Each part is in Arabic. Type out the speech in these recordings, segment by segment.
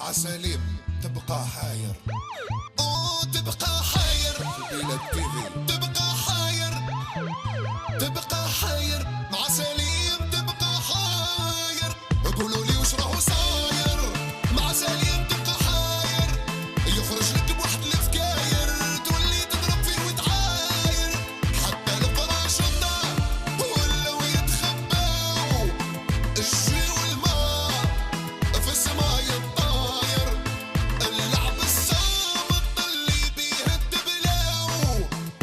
عسليم تبقى حاير تبقى حاير في بلاد تيفي تبقى حاير تبقى حاير مع سليم تبقى حاير قولوا لي وش راهو صاير مع سليم تبقى حاير يخرج لك بواحد الفكاير تولي تضرب فيه وتعاير حتى الفراش الدار ولاو يتخباو الجي والماء في السماء يطاير اللعب الصامت اللي بيه الدبلاو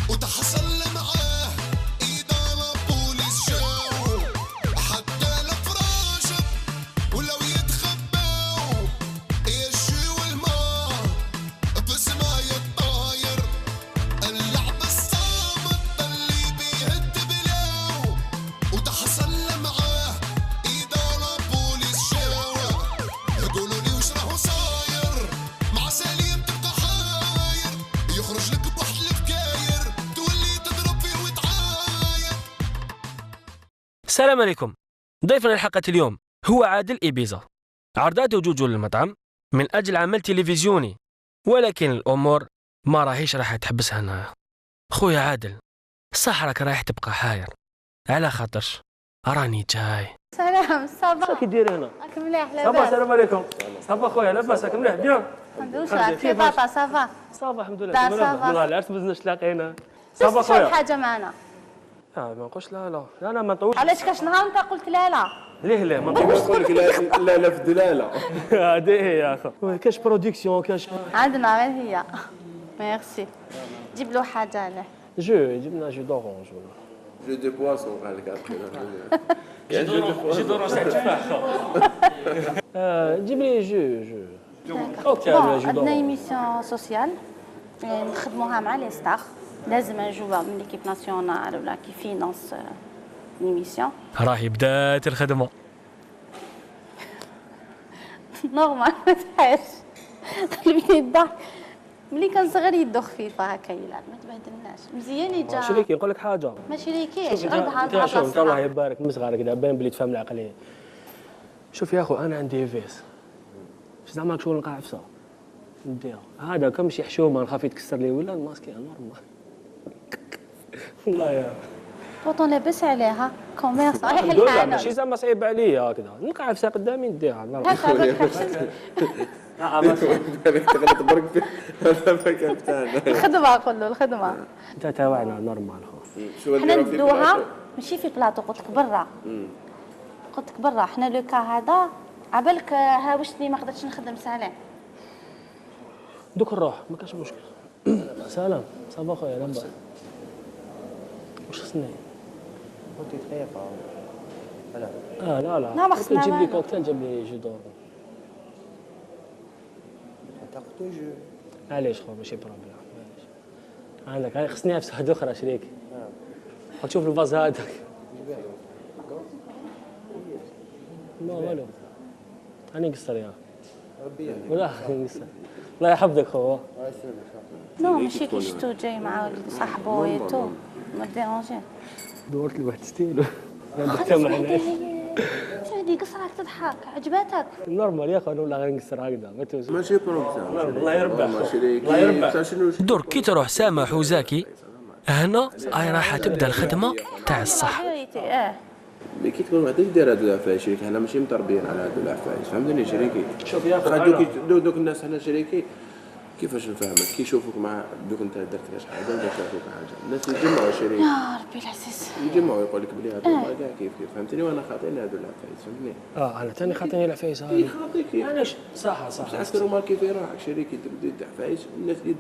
وتحصل معاه إدارة بوليس جاو حتى الفراش ولاو يتخباو الجي والماء في السماء يطاير اللعب الصامت اللي بيه الدبلاو وتحصل معاه إدارة بوليس جاو يقولوا لي وش راهو صاير مع سليم تبقى حاير يخرج لك بواحد الفكاير تولي تضرب فيه وتعاير. السلام عليكم. ضيفنا الحلقة اليوم هو عادل إبيزا. عرضات وجوده للمطعم من أجل عمل تلفزيوني، ولكن الأمور ما راهيش راح تحبسها هنا. خويا عادل، صح راك رايح تبقى حاير على خاطرش راني جاي. سلام صباح. شنو كدير هنا؟ راك مليح صباح. لاباس؟ السلام عليكم. صباح خويا، لاباس؟ راك مليح؟ بيان الحمد لله. كيف بابا صافا؟ صباح الحمد لله. لا، صافا. والله العرس مازلناش تلاقينا. صافا صباح شحال خويا. حاجه معنا؟ ما نقولش لا لا ما نطولش. علاش كاش نهار انت قلت لا لا؟ ليه ما نطولش. نقول لك لا في الدلاله. هذه هي يا اخو. كاش برودكسيون كاش عندنا غير هي. ميرسي. جيب له حاجه له. جبنا جو دورونج ولا جو دي بواسون قال لك جو دورونج تاع تفاح. جيب لي جو اوكي بون جو عندنا دورونج. ايميسيون سوسيال نخدموها مع لي ستار. لازم نجوا من ليكيب ناسيونال ولا كي فينانس ليميسيون. راهي بدات الخدمه. نورمال ما تحاش. قلبني الضحك. ملي كان صغير يدو خفيفه هكا يلعب ما تبهدلناش مزيان يجا. شريكي نقول لك حاجه. ما شريكيش شوف عندها شوف الله يبارك مصغر كذا باين بلي تفهم العقليه. شوف يا اخو انا عندي فيس زعما شغل نقعفصه نديها هذا كم شي حشومه نخاف يتكسر لي ولا الماسكي نورمال. والله يا بوطون لاباس عليها كوميرس صحيح الحمد لله الحال ماشي زعما صعيب عليا هكذا نقعفصه قدامي نديها هكا باك حشمت هذاك تغلط برك هذا فكر تاعنا. الخدمه كله الخدمه انت تاوعنا نورمال خو. شو حنا ندوها ماشي في بلاطو قلت لك برا قلت لك برا حنا لو كا هذا عبالك هاوشتني ما قدرتش نخدم سلام دوك نروح ما كاش مشكل. سلام صباح خويا لاباس واش خصني؟ كنت تخيف لا لا لا، ما خصنا نجيب لي والو. كوكتيل جاب لي جو دور. تاخذ جو معليش خو ماشي بروبليم معليش. عندك هاي خصني في واحد اخرى شريك. تشوف الفاز هذاك ما والو راني نقصر يا ربي ولا نقصر. الله يحفظك خو. الله يسلمك. نو ماشي كي شتو جاي مع صاحبو ويتو ما ديرونجي دورت لي واحد ستيل عندك معنا هادي قصراك تضحك عجباتك نورمال يا اخو انا ولا غير نقصر هكذا ما توجد. ماشي بروبليم. الله يربح الله يربح. شنو درك كي تروح سامح وزاكي هنا راهي راح تبدا الخدمه تاع الصح. مي كي تكون واحد دير هادو العفايس شريكي حنا ماشي متربيين على هادو العفايس فهمتني شريكي. شوف يا اخو دوك الناس حنا شريكي كيفاش نفهمك كي يشوفوك مع دوك انت درت كاش حاجه ولا شافوك حاجه الناس يجمعوا شريك يا ربي العزيز يجمعوا يقول لك بلي هادو ما كاع كيف فهمتني وانا خاطيني هادو العفايس فهمتني. انا ثاني خاطيني العفايس كي هذه خاطيك علاش صح عسكر ماركي في روحك شريكي تبدا عفايس الناس اللي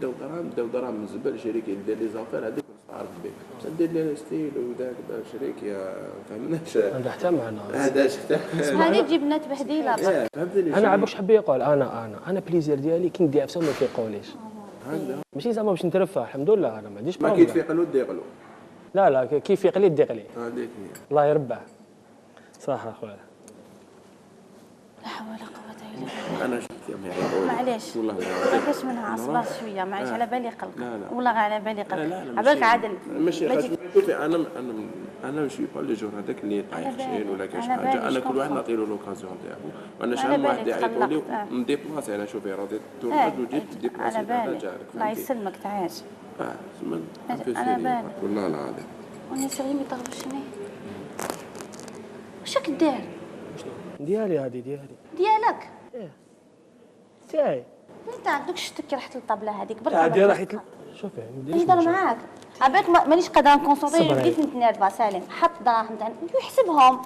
داو دراهم من الزبل شريكي دير لي زافير هذيك تعرف بك دير لي ستيل وداك شريكي يا فهمناش هذا حتى معنا هذا شفت هذه تجيبنا تبهديله فهمتني. انا عباك حبي يقول انا بليزير ديالي كي ندي عفسه ما كيقوليش ماشي زعما باش نترفه الحمد لله انا ما عنديش ما بروبليم. كيتفيقلوا ديقلوا لا كيف يقلي ديقلي هذيك هي. الله يربح صح اخويا. لا حول ولا قوه الا بالله انا شفت يوم يعني معليش والله كيفاش منها عصبات شويه معليش على بالي قلق لا. والله غير على بالي قلق لا عبالك عادل ماشي ما تجي- شوفي انا انا مش با لي جور هذاك اللي طايح على بالي، شايل ولا كاش على حاجه، بالي، انا شكون كل واحد فوق. نعطي له لوكازيون تاعو. وانا على شحال من واحد بالي يعيطوا لي تخلقت، نديبلاسي انا شوفي راضي تورناج وجيت ديبلاسي على بالي جارك الله يسلمك تعاش. على بالي. والله العظيم وني سيري ما تغبشني. وشك دير؟ ديالي هذه ديالي ديالك؟ تاعي انت عندك شتك رحت للطبله هذيك برك. هذه راحت شوفي ما نديرش نهضر معاك عباك مانيش قادره نكونسونطري صبري. بديت نتنرفا. سالم حط دراهم تاع يحسبهم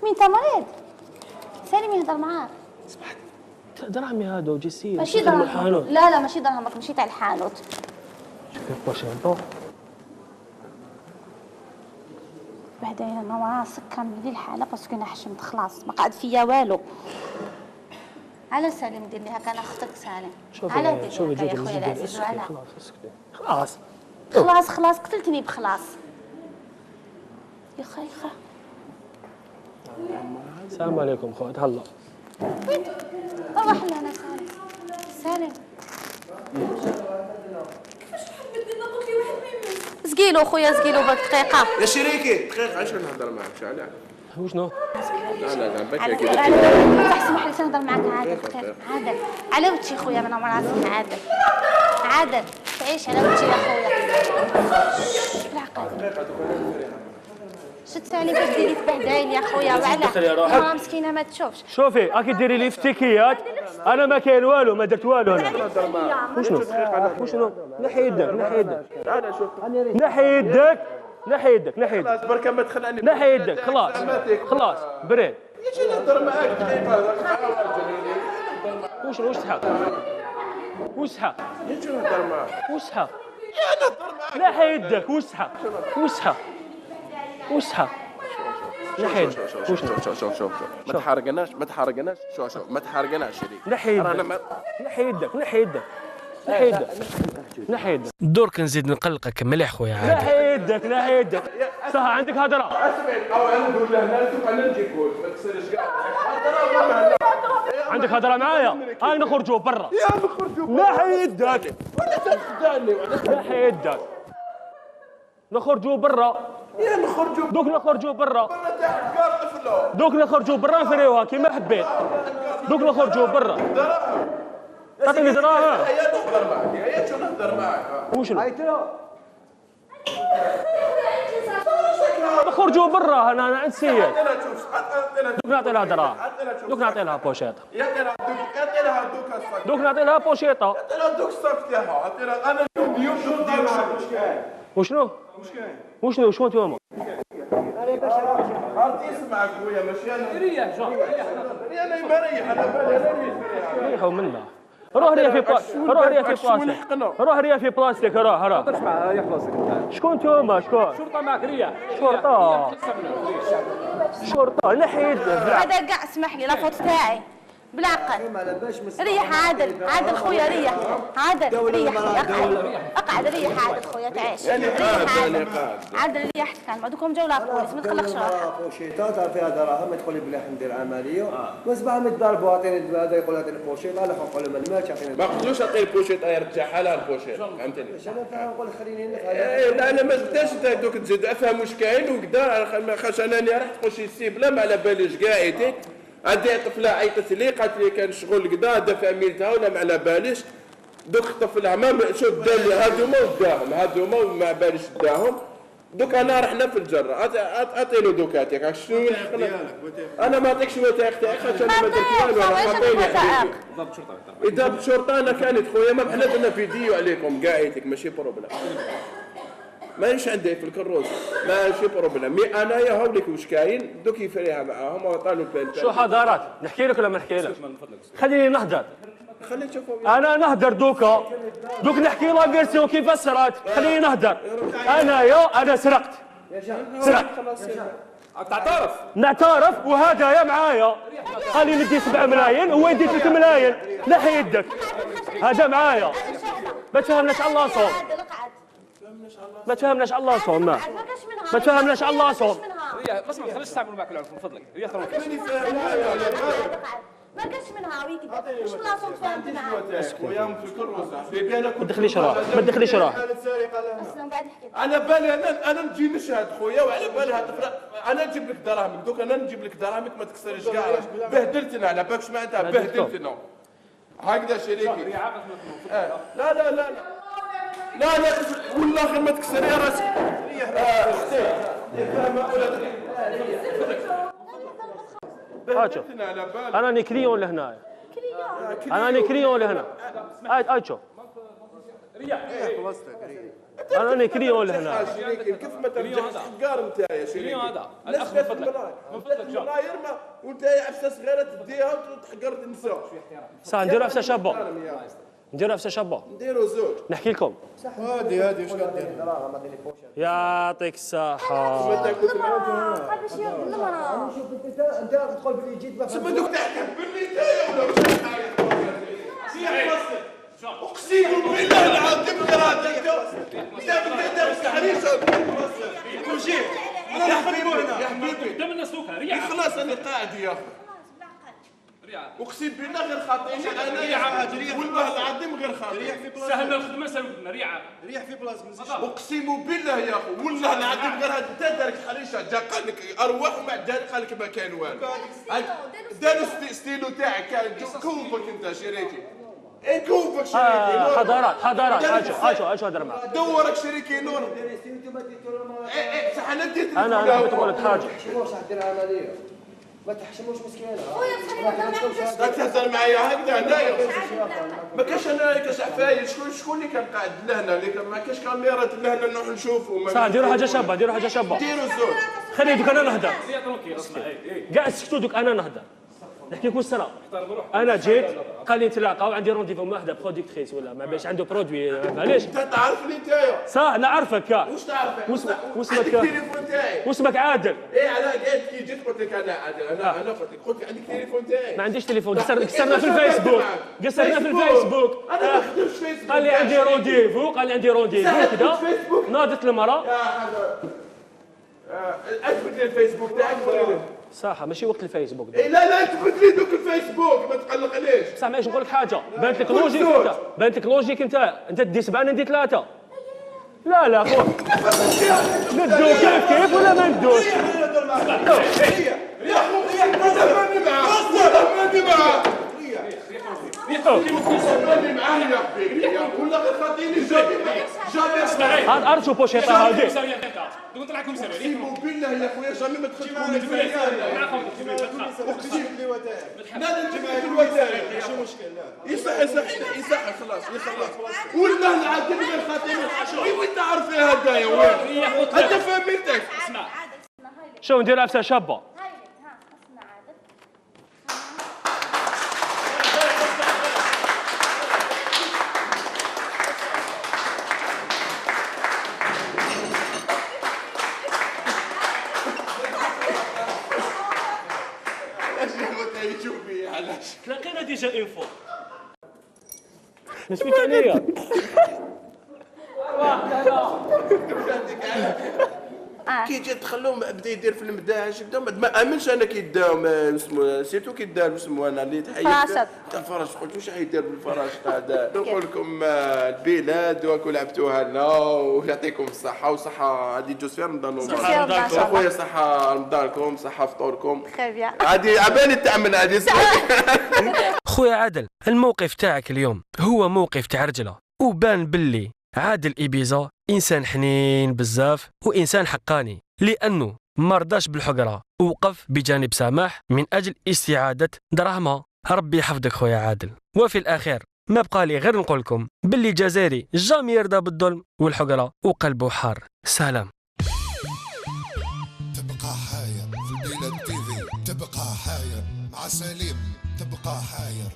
مين انت مريض. سالم يهضر معاك دراهمي هادو جيسي ماشي دراهم. لا لا ماشي دراهمك ماشي تاع الحانوت. شوفي بوشينطو بعدا انا راسك كملي الحاله باسكو انا حشمت خلاص ما قعد فيا والو. على سالم دير لي هكا انا اختك سالم. على دير شوفي لي هكا يا جوجل خويا العزيز على خلاص اسكتي خلاص خلاص خلاص قتلتني بخلاص يا خيخه. السلام عليكم خويا تهلا روح لنا سالم. سالم سقيلو خويا سقيلو برك دقيقه. يا شريكي دقيقه عشان نهضر معك شعلان. وشنو؟ لا لا لا باكي على كده على اسمح لي نهضر معاك عادل دقيقه. عادل على وجهي خويا من عمر راسي. عادل عادل تعيش على وجهي يا خويا. بالعقل شت عليك باش ديري تبهدايني يا خويا. وعلاه مسكينه ما تشوفش. شوفي راكي ديري لي فتيكيات انا ما كاين والو ما درت والو انا. وشنو؟ نحي يدك نحي يدك انا شوف نحي يدك نحي يدك نحي يدك خلاص بركه ما تخلعني نحي يدك خلاص خلاص بريد. يجي نهضر معاك دقيقه. وش تحق؟ وش تحق؟ يجي نهضر معاك. وش تحق؟ نحي يدك وش تحق؟ وش تحق؟ وش تحق؟ نحي يدك شوف ما تحرقناش شوف ما تحرقناش شريك. نحي يدك نحي يدك نحي يدك نحي يدك نحي يدك. درك نزيد نقلقك مليح خويا عادل. نحي يدك نحي يدك صح عندك هدرة. اسمع او انا نقول له انا نجيك ما تصيرش كاع. عندك هدرة معايا هاي نخرجوا برا. يا نخرجوا نحي يدك ولا تخدعني نحي يدك نخرجوا برا. يا نخرجوا دوك نخرجوا برا. تاع كار قفلوا دوك نخرجوا برا نفريوها كيما حبيت. دوك نخرجوا برا. دراهم تعطيني دراهم. يا نهضر معك يا شو نهضر معك. وشنو؟ نخرجوا برا انا عند سيد. انا شوف دوك نعطي لها دراهم. دوك نعطي لها بوشيطه. يعطينا دوك الصك. دوك نعطي لها بوشيطه. يعطينا دوك الصك تاعها. يعطينا انا اليوم شوف ديال وشنو؟ وشنو شو انتوما؟ عرفتي اسمعك خويا ماشي انا ريح انا مريح انا بالي ريحوا منا. روح ريا في روح ريا في بلاصتك. روح ريا في بلاصتك روح. شكون انتوما شكون؟ شرطة معك رياح. شرطة نحي يدك. هذا كاع اسمح لي لا فوت تاعي بالعقل. ريح عادل خويا ريح. عادل ريح اقعد ريح عادل خويا تعيش. ريح عادل ريحت كان بعدكم جاو لابوليس ما تقلقش روحك. بوشيطات فيها دراهم تقول لي بلا ندير عمليه واسبع متضربوا اعطيني هذا يقول اعطيني بوشيط انا نقول له ما ماتش اعطيني. ما قلتلوش عطيه البوشيط يرجع حالها البوشيط فهمتني. انا نقول خليني لا انا ما زدتش انت دوك تزيد افهم واش كاين وكذا خاش انني رحت تخش السيبله ما على باليش كاع عييتي. عندي طفله عيطت لي قالت لي كان شغل كذا دافع ميلتها ولا ما على باليش. دوك طفلها ما شوف دار لي هذوما وما باليش داهم. دوك انا رحنا في الجره اعطيني دوكاتك شنو انا ما نعطيكش وثائق تاعك خاطر انا ما درت والو راه عطيني حبيبي. اذا بالشرطه انا كانت خويا ما بحنا درنا فيديو عليكم كاعيتك ماشي بروبليم. مانيش عندي في الكروز ماشي بروبليم. مي انايا هاوليك واش كاين دوك يفريها معاهم وطالوا البال. شو حضارات نحكي لك ولا ما نحكي لك؟ خليني نهدر. خلي تشوفوا انا نهدر دوكا دوك نحكي لا فيرسيون كيف صرات. خليني نهدر. انا سرقت تعترف. نعترف وهذا معايا. خلي ندي 7 ملايين وهو يدي 3 ملايين. نحي يدك هذا معايا. ما تفهمناش على الله صوم. ما تفهمناش على الله صوم. ما تفهمناش على الله صوم. ريا اسمع ما تخليش يستعملوا معك العنف من فضلك. ريا ترى ما كاش منها ويك مش بلاصه فهمت معاك. خويا مفكر ما تدخليش روح ما تدخليش روح. اصلا قاعد يحكي انا بالي انا نجي نشهد خويا وعلى بالي هاد انا نجيب لك دراهمك دوك انا نجيب لك دراهمك ما تكسرش كاع بهدلتنا على بالك معناتها بهدلتنا هكذا شريكي لا لا لا لا لا لا والله غير ما تكسر يا راسك انا نكريون لهنا انا نكريون لهنا هاي شوف انا نكريون لهنا كيف ما ترجع الحقار نتايا شريكي هذا الاخ من فضلك من فضلك شوف لا يرمى وانت عفسه صغيره تديها وتحقر النساء صح نديروا عفسه شابه نديروا عفسه شابه نديروا زوج نحكي لكم هادي واش كدير؟ يعطيك الصحه باش يرد المراه. انت تقول بلي جيت ما تما دوك تحكم باللي نتايا ولا واش اقسم بالله العظيم غير انت حريصه وجيت يا حبيبي قدام الناس دوكا ريا خلاص انا قاعد يا اخي ريا اقسم بالله غير خاطيني انا والله العظيم غير خاطيني سهلنا الخدمه سهلنا ريا ريح في بلاصتك اقسم بالله يا اخي والله العظيم غير هذا انت دارك حريشه جا قال لك ارواح وما عاد قال لك ما كان والو داروا ستيلو تاعك كان كوفك انت شريكي كوفك شريكي حضارات اجو هضر معاك دورك شريكي نور صح انا اديت انا بتقول لك حاجه واش دير عمليه ما تحشموش مسكينه خويا بصح لا تهزر معايا هكذا هنايا ما كاش انا كاش عفايس شكون اللي كان قاعد لهنا اللي ما كاش كاميرات لهنا نروح نشوفوا صح نديروا حاجه شابه ديروا الزوج خلي دوك انا نهضر ريا ترونكي اسمع كاع سكتوا دوك انا نهضر نحكي لكم السنه انا جيت قال لي نتلاقاو عندي رونديفو مع وحده بروديكتريس ولا ما باش عنده برودوي معليش انت تعرفني نتايا صح نعرفك واش تعرف واسمك التليفون تاعي واسمك عادل ايه انا قالت كي جيت قلت لك انا عادل انا قلت لك عندك التليفون تاعي ما عنديش تليفون قصرنا في الفيسبوك قصرنا في الفيسبوك انا ما نخدمش فيسبوك قال لي عندي رونديفو كذا ناضت المراه يا حاجه اثبت لي الفيسبوك تاعك صح ماشي وقت الفيسبوك إيه لا اثبت لي دوك الفيسبوك ما تقلقنيش بصح معليش نقول لك حاجه بانت لك لوجيك انت دي 7 انا ندي 3 لا خو ندو كيف ولا ما ندوش يا خويا تفهمني معاه تفهمني معاه يا حبيبي ولا غير خاطيني جامي اسمعي هاد ارشو بوشيطه هادي دوك نطلع كوميساريو اقسم بالله يا خويا جامي ما تخدموا من الفريق لا نجيب لك الوسائل ماشي مشكل يصح خلاص والله العظيم غير خاطيني وانت عارف ايه هدايا وين انت فهمتك اسمع شو ندير عفسه شابه هاي ها اسمع عادل. شوفي علاش تلاقينا ديجا انفو اش فيك عليا كي جا تخلوهم بدا يدير في المداعش بدا ما امنش انا كي داهم اسمه سيرتو كي دار اسمه انا اللي تحيت فراشات. تاع الفراش قلت واش حيدير بالفراش هذا نقول لكم البلاد وكل لعبتوها لنا ويعطيكم الصحه وصحه غادي يجوز فيها رمضان خويا صحه رمضانكم صحه فطوركم خير بيان. غادي عبالي تامن هذه خويا عادل الموقف تاعك اليوم هو موقف تاع رجله وبان باللي عادل إبيزا إنسان حنين بزاف وإنسان حقاني لأنه مرضاش بالحقرة ووقف بجانب سماح من أجل استعادة دراهمها. ربي يحفظك خويا عادل. وفي الأخير ما بقى لي غير نقول لكم باللي جزائري جامي يرضى بالظلم والحقرة وقلبه حار. سلام. تبقى حاير في البلاد تيفي تبقى حاير مع سليم تبقى حاير